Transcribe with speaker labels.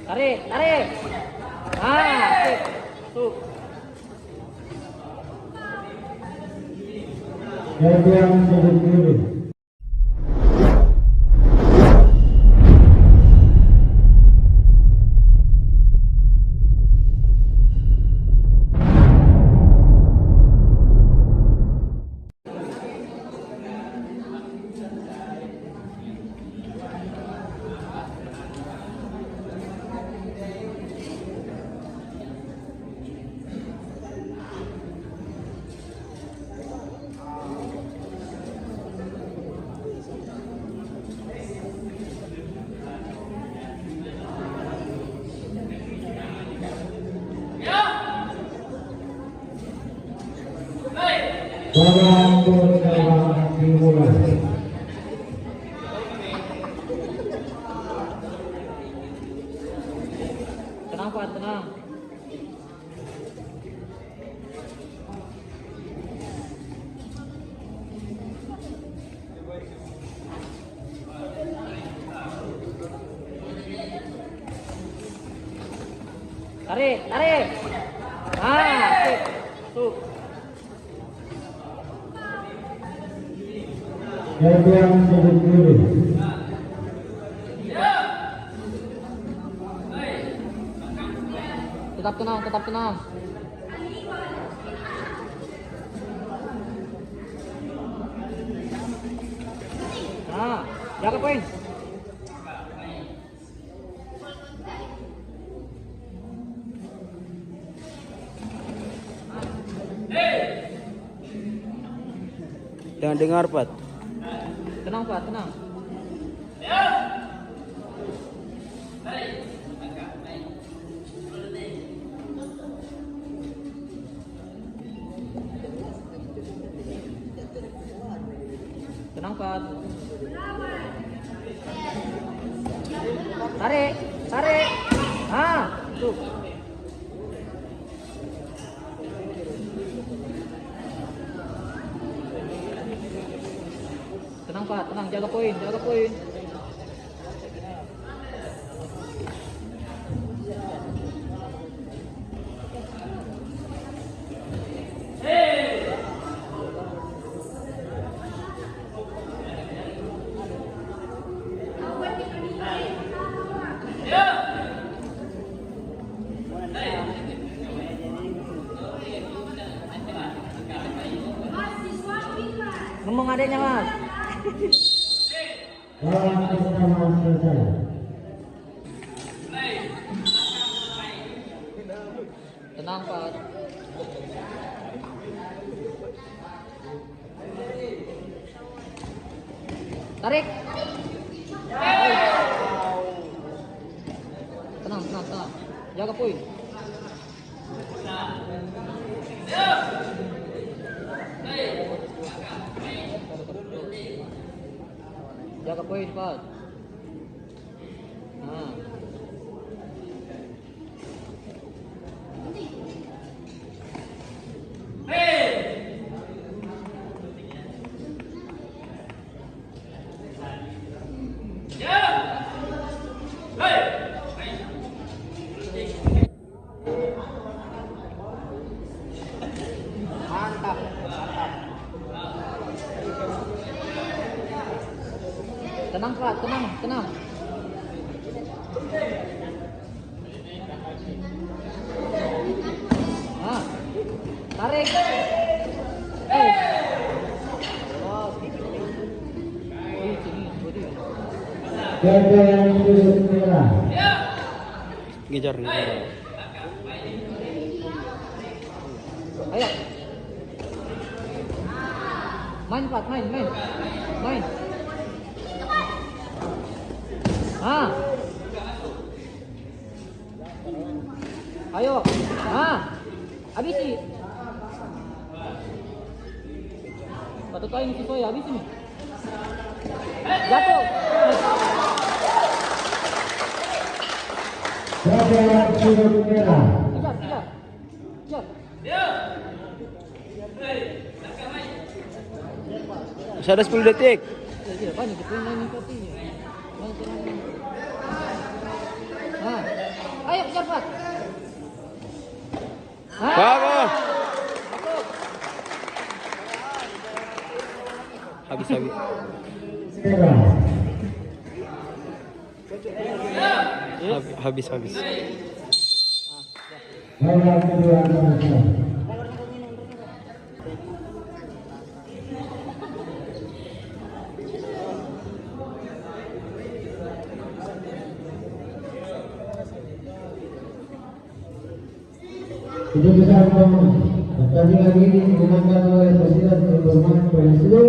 Speaker 1: Tarik, tarik. Ah, sip. Tuh.
Speaker 2: Yang dulu.
Speaker 1: Tenang Pak, tenang. Tarik, tarik. Ah, sip. Tuh.
Speaker 2: Yang dulu.
Speaker 1: Tetap tenang, tetap tenang. Nah, jaga poin.
Speaker 3: Jangan dengar, Pat.
Speaker 1: Tenang Pak, tenang. Tenang Pak. Tarik, tarik. Ah, tuh. Tenang Pak, tenang, jaga poin, jaga poin. Ngomong adanya Mas. Tenang Pak. Tarik. Tenang, tenang, tenang. Jaga poin. Jaga poin, Pak. Nah. Mantap, mantap. Tenang Pak, tenang, tenang. Nah, tarik.
Speaker 3: Ngejar, ngejar.
Speaker 1: Ayo. Main Pak, main, main. Main. Ah. Ayo. Ah. Habisi. Patutain si Soy, habis ini. Jatuh. Kejar, kejar. Kejar.
Speaker 3: Masih ada 10 detik.
Speaker 1: Iya, banyak main sepertinya. Nah. Ayo cepat.
Speaker 3: Bagus. Habis. Habis.
Speaker 2: Bola kedua selesai. Keputusan pertandingan ini dimenangkan oleh Presiden Pertandingan Presiden